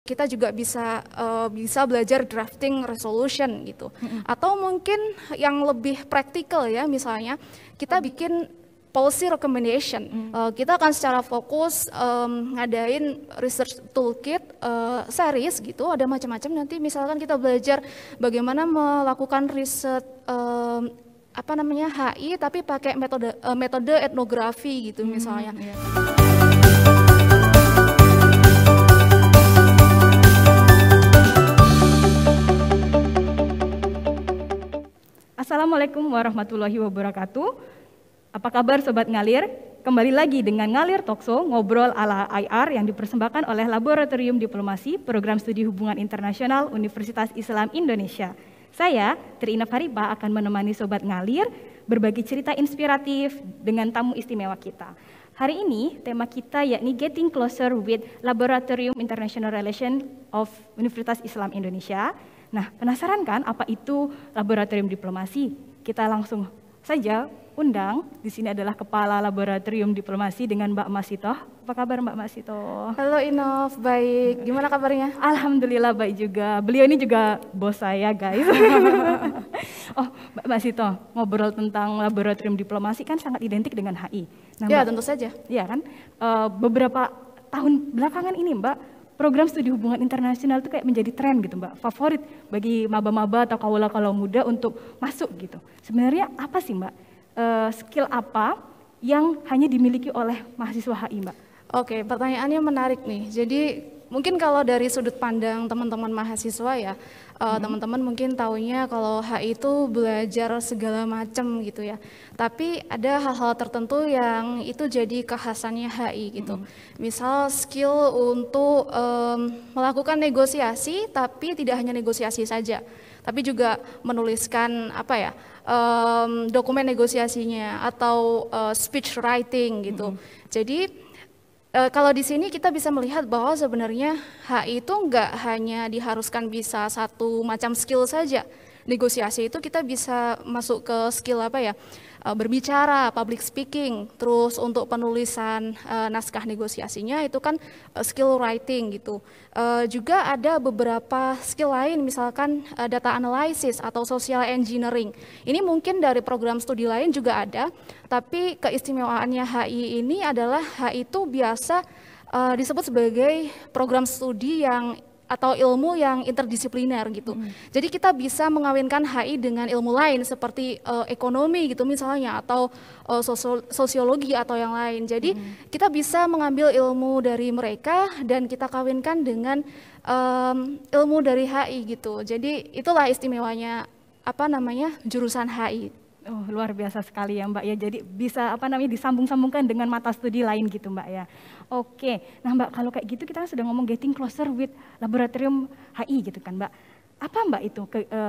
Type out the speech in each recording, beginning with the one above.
Kita juga bisa belajar drafting resolution gitu. Atau mungkin yang lebih praktikal ya, misalnya kita bikin policy recommendation. Kita akan secara fokus ngadain research toolkit series gitu, ada macam-macam. Nanti misalkan kita belajar bagaimana melakukan riset HI tapi pakai metode etnografi gitu misalnya. Assalamualaikum warahmatullahi wabarakatuh. Apa kabar Sobat Ngalir? Kembali lagi dengan Ngalir Talkshow, ngobrol ala IR yang dipersembahkan oleh Laboratorium Diplomasi Program Studi Hubungan Internasional Universitas Islam Indonesia. Saya, Trina Fariba, akan menemani Sobat Ngalir berbagi cerita inspiratif dengan tamu istimewa kita. Hari ini tema kita yakni Getting Closer with Laboratorium International Relations of Universitas Islam Indonesia. Nah, penasaran kan apa itu laboratorium diplomasi? Kita langsung saja undang. Di sini adalah Kepala Laboratorium Diplomasi dengan Mbak Masitoh. Apa kabar Mbak Masitoh? Halo Inov, baik. Gimana kabarnya? Alhamdulillah baik juga. Beliau ini juga bos saya, guys. Oh, Mbak Masitoh, ngobrol tentang laboratorium diplomasi kan sangat identik dengan HI. Nah, ya, Mbak, tentu saja. Iya kan? Beberapa tahun belakangan ini, Mbak, program studi hubungan internasional itu kayak menjadi tren gitu Mbak, favorit bagi maba-maba atau kaula-kaula muda untuk masuk gitu. Sebenarnya apa sih Mbak, skill apa yang hanya dimiliki oleh mahasiswa HI Mbak? Oke, pertanyaannya menarik nih. Jadi mungkin kalau dari sudut pandang teman-teman mahasiswa ya, teman-teman mungkin taunya kalau HI itu belajar segala macam gitu ya. Tapi ada hal-hal tertentu yang itu jadi kekhasannya HI gitu. Misal skill untuk melakukan negosiasi, tapi tidak hanya negosiasi saja, tapi juga menuliskan dokumen negosiasinya atau speech writing gitu. Jadi kalau di sini kita bisa melihat bahwa sebenarnya HI itu nggak hanya diharuskan bisa satu macam skill saja. Negosiasi itu kita bisa masuk ke skill berbicara, public speaking, terus untuk penulisan naskah negosiasinya itu kan skill writing gitu. Juga ada beberapa skill lain, misalkan data analysis atau social engineering. Ini mungkin dari program studi lain juga ada, tapi keistimewaannya HI ini adalah HI itu biasa disebut sebagai program studi atau ilmu yang interdisipliner gitu. Jadi kita bisa mengawinkan HI dengan ilmu lain seperti ekonomi gitu misalnya, atau sosiologi atau yang lain. Jadi kita bisa mengambil ilmu dari mereka dan kita kawinkan dengan ilmu dari HI gitu. Jadi itulah istimewanya jurusan HI. Oh, luar biasa sekali ya Mbak ya. Jadi bisa disambung-sambungkan dengan mata studi lain gitu Mbak ya. Oke, nah Mbak kalau kayak gitu kita kan sudah ngomong getting closer with laboratorium HI gitu kan Mbak. Apa Mbak itu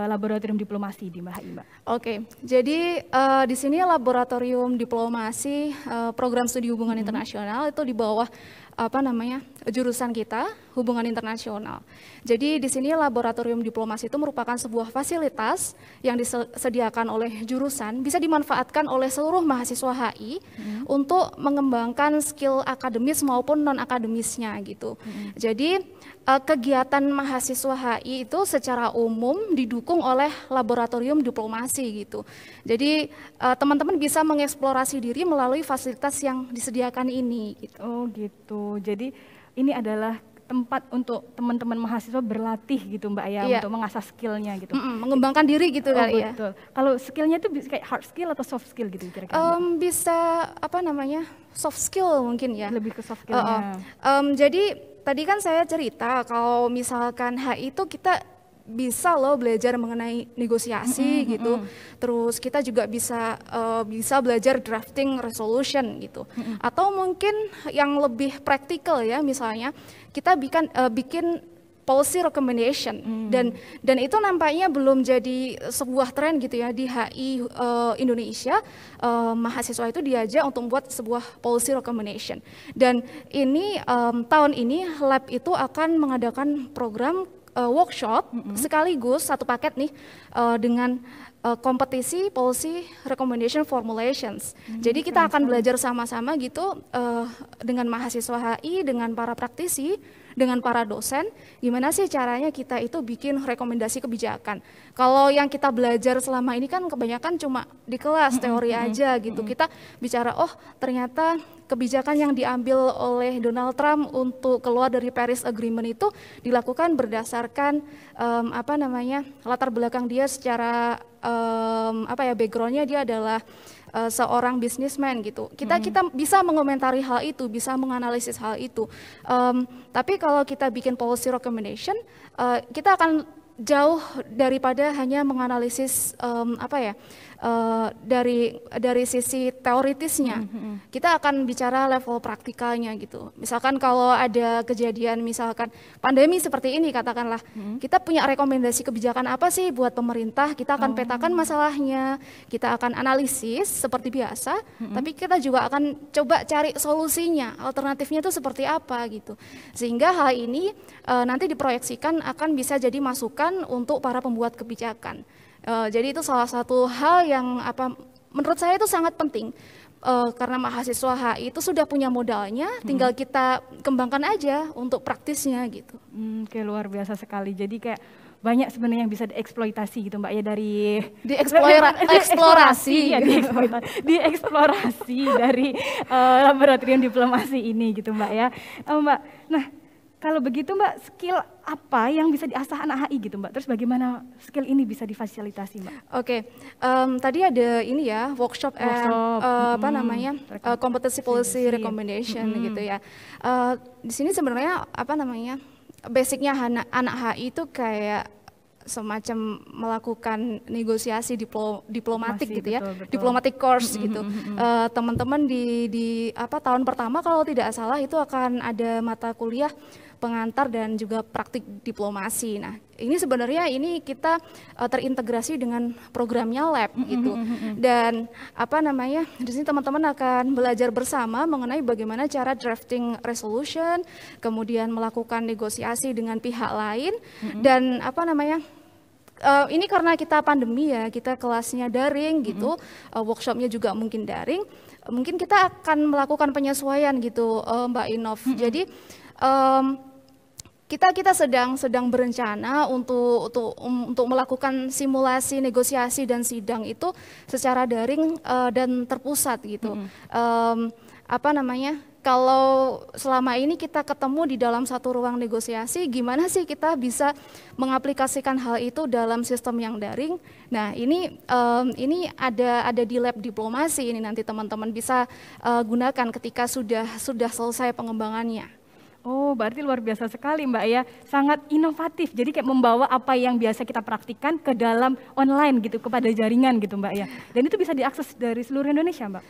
laboratorium diplomasi di Mbak HI Mbak? Oke, jadi di sini laboratorium diplomasi program studi hubungan internasional itu di bawah jurusan kita hubungan internasional. Jadi di sini laboratorium diplomasi itu merupakan sebuah fasilitas yang disediakan oleh jurusan, bisa dimanfaatkan oleh seluruh mahasiswa HI untuk mengembangkan skill akademis maupun non akademisnya gitu. Jadi kegiatan mahasiswa HI itu secara umum didukung oleh laboratorium diplomasi gitu. Jadi teman-teman bisa mengeksplorasi diri melalui fasilitas yang disediakan ini gitu. Oh gitu. Jadi ini adalah tempat untuk teman-teman mahasiswa berlatih gitu Mbak ya, untuk mengasah skillnya gitu. Mengembangkan diri gitu kali ya. Betul. Kalau skillnya itu kayak hard skill atau soft skill gitu kira-kira? Bisa soft skill mungkin ya. Lebih ke soft skillnya. Jadi tadi kan saya cerita kalau misalkan HI itu kita bisa loh belajar mengenai negosiasi gitu. Terus kita juga bisa belajar drafting resolution gitu. Atau mungkin yang lebih praktikal ya, misalnya kita bikin policy recommendation dan itu nampaknya belum jadi sebuah tren gitu ya di HI Indonesia. Mahasiswa itu diajak untuk membuat sebuah policy recommendation, dan ini tahun ini lab itu akan mengadakan program workshop sekaligus satu paket nih dengan kompetisi policy recommendation formulations. Jadi kita akan belajar sama-sama gitu dengan mahasiswa HI, dengan para praktisi, dengan para dosen, gimana sih caranya kita itu bikin rekomendasi kebijakan. Kalau yang kita belajar selama ini kan kebanyakan cuma di kelas teori aja gitu. Kita bicara, oh ternyata kebijakan yang diambil oleh Donald Trump untuk keluar dari Paris Agreement itu dilakukan berdasarkan latar belakang dia secara backgroundnya dia adalah seorang bisnismen gitu. Kita bisa mengomentari hal itu, bisa menganalisis hal itu. Tapi kalau kita bikin policy recommendation, kita akan jauh daripada hanya menganalisis dari sisi teoritisnya. Kita akan bicara level praktikalnya gitu. Misalkan kalau ada kejadian misalkan pandemi seperti ini katakanlah, kita punya rekomendasi kebijakan apa sih buat pemerintah, kita akan petakan masalahnya, kita akan analisis seperti biasa, tapi kita juga akan coba cari solusinya, alternatifnya itu seperti apa gitu. Sehingga hal ini nanti diproyeksikan akan bisa jadi masukan untuk para pembuat kebijakan. Jadi itu salah satu hal yang menurut saya itu sangat penting, karena mahasiswa HI itu sudah punya modalnya, tinggal kita kembangkan aja untuk praktisnya gitu. Kayak luar biasa sekali. Jadi kayak banyak sebenarnya yang bisa dieksploitasi gitu Mbak ya, dari dieksplorasi dari laboratorium diplomasi ini gitu Mbak ya. Mbak, nah kalau begitu Mbak, skill apa yang bisa diasah anak HI gitu Mbak? Terus bagaimana skill ini bisa difasilitasi Mbak? Oke, tadi ada ini ya, workshop competency policy recommendation gitu ya. Di sini sebenarnya basicnya anak HI itu kayak semacam melakukan negosiasi diplomatik gitu ya, diplomatic course gitu. Teman-teman di tahun pertama kalau tidak salah itu akan ada mata kuliah pengantar dan juga praktik diplomasi. Nah, ini sebenarnya kita terintegrasi dengan programnya lab gitu. Dan di sini teman-teman akan belajar bersama mengenai bagaimana cara drafting resolution, kemudian melakukan negosiasi dengan pihak lain dan ini karena kita pandemi ya, kita kelasnya daring gitu, workshopnya juga mungkin daring, mungkin kita akan melakukan penyesuaian gitu Mbak Inov. Jadi kita sedang berencana untuk melakukan simulasi negosiasi dan sidang itu secara daring dan terpusat gitu. Kalau selama ini kita ketemu di dalam satu ruang negosiasi, gimana sih kita bisa mengaplikasikan hal itu dalam sistem yang daring? Nah, ini ada di lab diplomasi ini nanti teman-teman bisa gunakan ketika sudah selesai pengembangannya. Oh, berarti luar biasa sekali Mbak ya, sangat inovatif. Jadi kayak membawa apa yang biasa kita praktikkan ke dalam online gitu, kepada jaringan gitu Mbak ya. Dan itu bisa diakses dari seluruh Indonesia Mbak?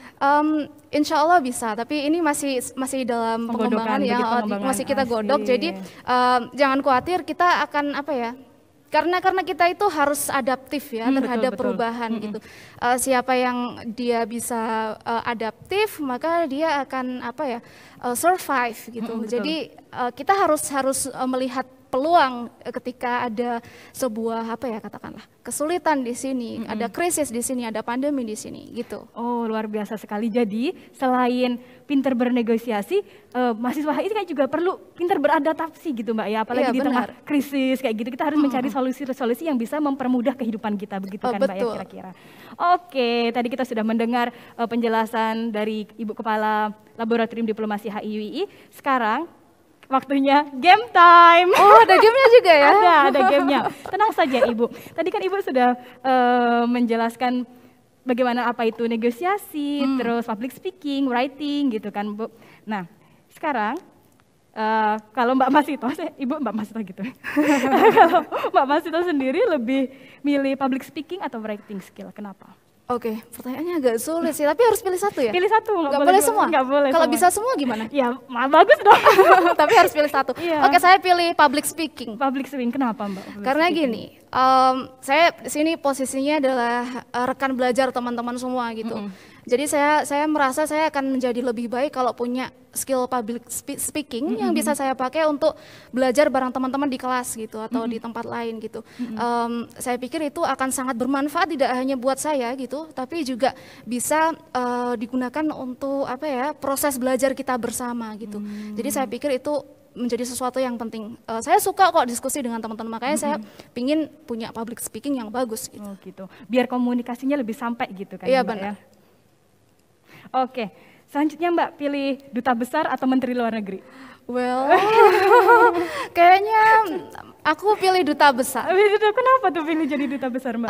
Insya Allah bisa, tapi ini masih dalam pengembangan ya, masih kita godok. Jadi jangan khawatir, kita akan karena kita itu harus adaptif ya terhadap perubahan gitu. Siapa yang dia bisa adaptif, maka dia akan survive gitu. Jadi kita harus melihat peluang ketika ada sebuah katakanlah kesulitan di sini, ada krisis di sini, ada pandemi di sini gitu. Oh, luar biasa sekali. Jadi selain pinter bernegosiasi, mahasiswa HI kan juga perlu pinter beradaptasi gitu Mbak ya, apalagi di tengah krisis kayak gitu, kita harus mencari solusi-solusi yang bisa mempermudah kehidupan kita, begitu kan Mbak ya kira-kira. Oke, tadi kita sudah mendengar penjelasan dari Ibu Kepala Laboratorium Diplomasi HIUI. Sekarang waktunya game time. Oh, ada gamenya juga ya? Ada gamenya. Tenang saja Ibu. Tadi kan Ibu sudah menjelaskan bagaimana apa itu negosiasi, terus public speaking, writing gitu kan Bu. Nah, sekarang kalau Mbak Masito, Ibu Mbak Masito gitu. Kalau Mbak Masito sendiri lebih milih public speaking atau writing skill, kenapa? Oke, pertanyaannya agak sulit sih, tapi harus pilih satu ya? Pilih satu, nggak boleh semua? Nggak boleh. Kalau bisa semua gimana? Ya, bagus dong. Tapi harus pilih satu. Iya. Oke, saya pilih public speaking. Public speaking, kenapa Mbak? Karena gini, saya di sini posisinya adalah rekan belajar teman-teman semua gitu. Jadi saya merasa saya akan menjadi lebih baik kalau punya skill public speaking yang bisa saya pakai untuk belajar bareng teman-teman di kelas gitu atau di tempat lain gitu. Saya pikir itu akan sangat bermanfaat tidak hanya buat saya gitu, tapi juga bisa digunakan untuk proses belajar kita bersama gitu. Jadi saya pikir itu menjadi sesuatu yang penting. Saya suka kok diskusi dengan teman-teman, makanya saya pingin punya public speaking yang bagus gitu. Oh gitu, biar komunikasinya lebih sampai gitu kan. Iya Mbak, benar. ya? Oke, selanjutnya Mbak pilih duta besar atau menteri luar negeri? Well, kayaknya aku pilih duta besar. Kenapa tuh pilih jadi duta besar Mbak?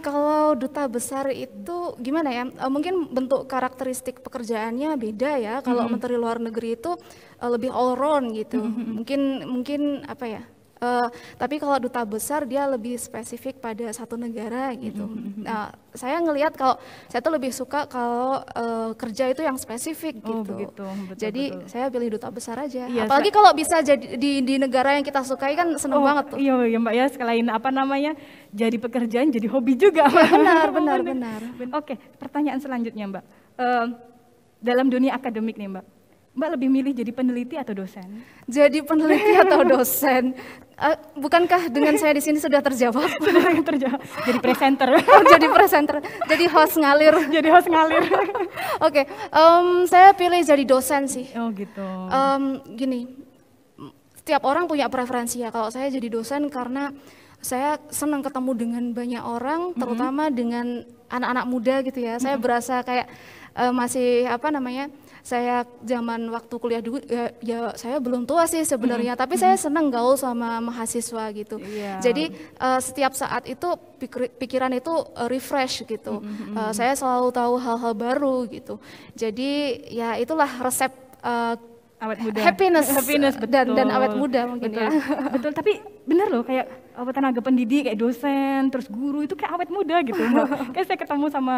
Kalau duta besar itu gimana ya? Mungkin bentuk karakteristik pekerjaannya beda ya. Kalau menteri luar negeri itu lebih all round gitu. Mungkin apa ya? Tapi kalau duta besar dia lebih spesifik pada satu negara gitu. Nah, saya ngelihat kalau saya tuh lebih suka kalau kerja itu yang spesifik gitu. Begitu, betul, jadi betul. saya pilih duta besar aja. Iya, apalagi kalau bisa jadi di negara yang kita sukai kan seneng banget tuh. Iya Mbak ya, sekalian apa namanya jadi pekerjaan jadi hobi juga. Benar. Oke, pertanyaan selanjutnya Mbak. Dalam dunia akademik nih Mbak lebih milih jadi peneliti atau dosen? Jadi peneliti atau dosen? Bukankah dengan saya di sini sudah terjawab? Sudah terjawab. Jadi presenter. Jadi presenter. Jadi host ngalir. Jadi host ngalir. Oke, saya pilih jadi dosen sih. Oh gitu. Gini, setiap orang punya preferensi ya. Kalau saya jadi dosen karena saya senang ketemu dengan banyak orang, terutama dengan anak-anak muda gitu ya. Saya berasa kayak masih apa namanya? Saya zaman waktu kuliah dulu ya saya belum tua sih sebenarnya, tapi saya senang gaul sama mahasiswa gitu. Jadi setiap saat itu pikiran itu refresh gitu. Saya selalu tahu hal-hal baru gitu. Jadi ya itulah resep awet muda. Happiness betul. dan awet muda mungkin betul. ya. Betul, tapi bener loh kayak tenaga pendidik kayak dosen terus guru itu kayak awet muda gitu. Kayak saya ketemu sama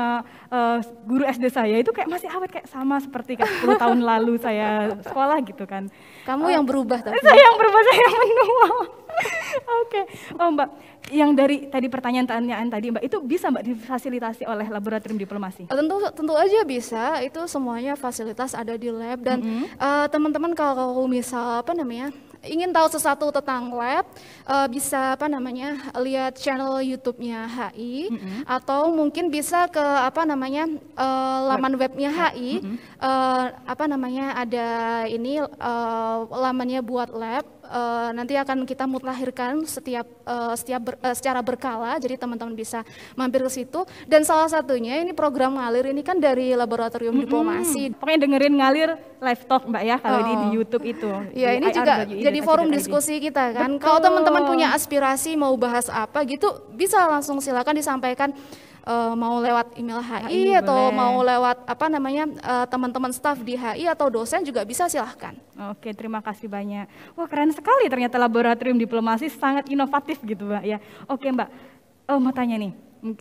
guru SD saya itu kayak masih awet kayak sama seperti kayak 10 tahun lalu saya sekolah gitu kan. Kamu yang berubah tapi. Saya yang berubah, saya yang menua. Oke. Oh Mbak, yang dari tadi pertanyaan tadi Mbak itu bisa Mbak difasilitasi oleh laboratorium diplomasi? Tentu aja bisa, itu semuanya fasilitas ada di lab dan teman-teman kalau misal apa namanya ingin tahu sesuatu tentang lab bisa apa namanya lihat channel YouTube-nya HI atau mungkin bisa ke apa namanya laman webnya HI apa namanya ada ini lamannya buat lab. Nanti akan kita mutakhirkan secara berkala, jadi teman-teman bisa mampir ke situ. Dan salah satunya ini program ngalir ini kan dari laboratorium diplomasi. Pokoknya dengerin ngalir live talk Mbak ya kalau di YouTube itu. Ya ini juga jadi forum diskusi kita kan. Kalau teman-teman punya aspirasi mau bahas apa gitu, bisa langsung silakan disampaikan. Mau lewat email HI atau mau lewat apa namanya teman-teman staf di HI atau dosen juga bisa, silahkan. Oke, terima kasih banyak. Wah keren sekali ternyata laboratorium diplomasi sangat inovatif gitu Mbak ya. Oke Mbak, mau tanya nih,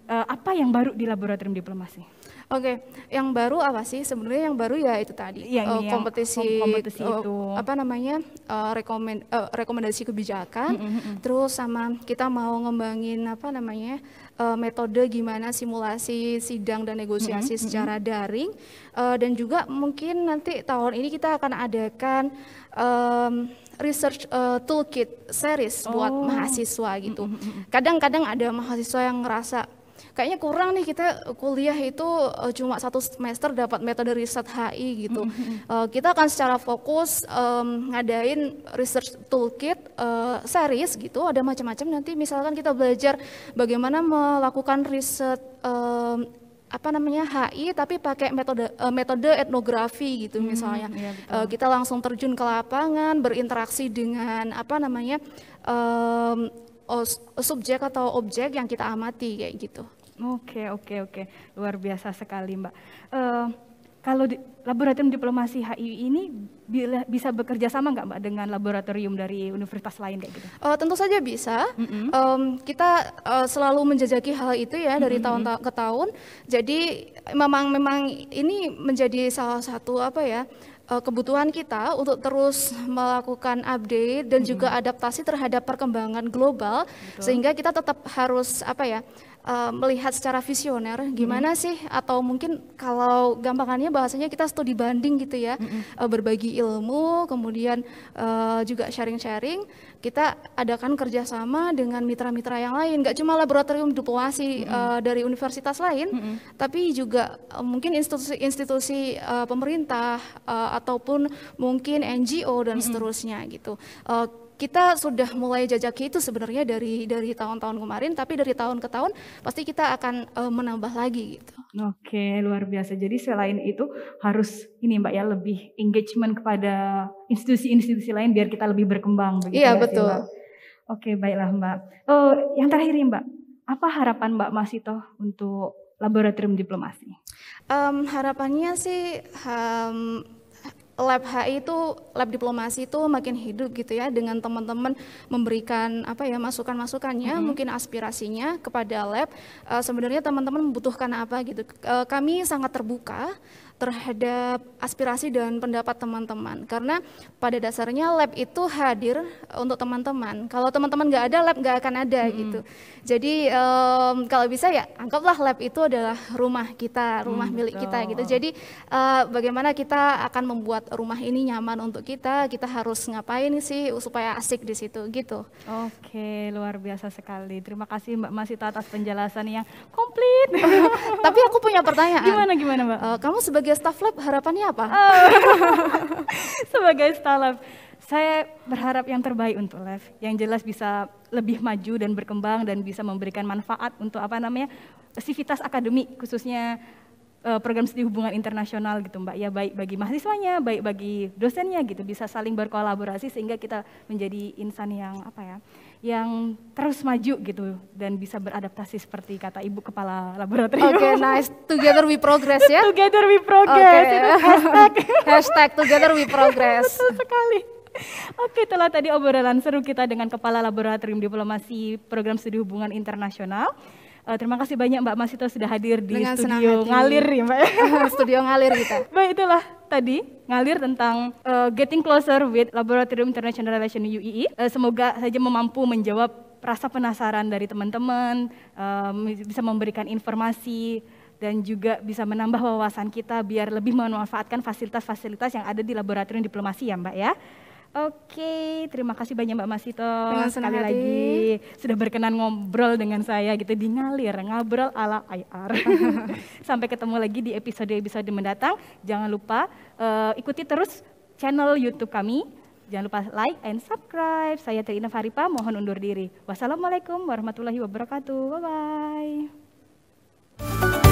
apa yang baru di laboratorium diplomasi? Oke, yang baru apa sih? Sebenarnya yang baru ya itu tadi kompetisi itu apa namanya rekomendasi kebijakan. Terus sama kita mau ngembangin apa namanya metode gimana simulasi sidang dan negosiasi secara daring. Dan juga mungkin nanti tahun ini kita akan adakan research toolkit series buat mahasiswa gitu. Kadang-kadang ada mahasiswa yang ngerasa kayaknya kurang nih kita kuliah itu cuma 1 semester dapat metode riset HI gitu. Kita akan secara fokus ngadain research toolkit series gitu, ada macam-macam. Nanti misalkan kita belajar bagaimana melakukan riset apa namanya HI tapi pakai metode etnografi gitu misalnya. Kita langsung terjun ke lapangan, berinteraksi dengan apa namanya subjek atau objek yang kita amati kayak gitu. Oke, luar biasa sekali Mbak. Kalau laboratorium diplomasi HI ini bisa bekerja sama nggak Mbak dengan laboratorium dari universitas lain kayak gitu? Tentu saja bisa. Kita selalu menjajaki hal itu ya dari tahun ke tahun. Jadi memang ini menjadi salah satu apa ya kebutuhan kita untuk terus melakukan update dan juga adaptasi terhadap perkembangan global. Sehingga kita tetap harus apa ya melihat secara visioner gimana sih, atau mungkin kalau gampangannya bahasanya kita studi banding gitu ya, berbagi ilmu, kemudian juga sharing-sharing. Kita adakan kerjasama dengan mitra-mitra yang lain, nggak cuma laboratorium diplomasi dari universitas lain, tapi juga mungkin institusi-institusi pemerintah ataupun mungkin NGO dan seterusnya gitu. Kita sudah mulai jajaki itu sebenarnya dari tahun-tahun kemarin, tapi dari tahun ke tahun pasti kita akan menambah lagi gitu. Oke, luar biasa. Jadi selain itu harus ini Mbak ya, lebih engagement kepada institusi-institusi lain biar kita lebih berkembang. Iya betul. Mbak? Oke, baiklah Mbak. Yang terakhir nih Mbak, apa harapan Mbak Masito untuk laboratorium diplomasi? Harapannya sih Lab HI itu, lab diplomasi itu makin hidup gitu ya, dengan teman-teman memberikan masukan-masukannya, mungkin aspirasinya kepada lab. Sebenarnya teman-teman membutuhkan apa gitu. Kami sangat terbuka terhadap aspirasi dan pendapat teman-teman, karena pada dasarnya lab itu hadir untuk teman-teman. Kalau teman-teman nggak ada, lab nggak akan ada gitu. Jadi kalau bisa ya anggaplah lab itu adalah rumah kita, rumah milik kita gitu. Jadi bagaimana kita akan membuat rumah ini nyaman untuk kita harus ngapain sih supaya asik di situ gitu. Oke, luar biasa sekali. Terima kasih Mbak Masito atas penjelasan yang komplit. Tapi aku punya pertanyaan. Gimana Mbak? Kamu sebagai staff lab harapannya apa? Sebagai staff lab, saya berharap yang terbaik untuk lab. Yang jelas bisa lebih maju dan berkembang dan bisa memberikan manfaat untuk sivitas akademik, khususnya program studi hubungan internasional gitu Mbak, ya baik bagi mahasiswanya, baik bagi dosennya gitu, bisa saling berkolaborasi sehingga kita menjadi insan yang yang terus maju gitu dan bisa beradaptasi seperti kata Ibu Kepala Laboratorium. Oke, nice. Together we progress ya. Together we progress. Itu hashtag together we progress. Betul sekali. Oke, itulah tadi obrolan seru kita dengan Kepala Laboratorium Diplomasi Program Studi Hubungan Internasional. Terima kasih banyak Mbak Masito sudah hadir di dengan studio Ngalir ya Mbak. Studio Ngalir kita. Baik, itulah tadi Ngalir tentang Getting Closer with Laboratorium International Relations UII. Semoga saja mampu menjawab rasa penasaran dari teman-teman, bisa memberikan informasi dan juga bisa menambah wawasan kita biar lebih memanfaatkan fasilitas-fasilitas yang ada di Laboratorium Diplomasi ya Mbak ya. Oke, terima kasih banyak Mbak Masito sekali lagi sudah berkenan ngobrol dengan saya gitu di Ngalir, ngobrol ala IR. Sampai ketemu lagi di episode-episode mendatang. Jangan lupa ikuti terus channel YouTube kami. Jangan lupa like and subscribe. Saya Trina Faripa, mohon undur diri. Wassalamualaikum warahmatullahi wabarakatuh. Bye-bye.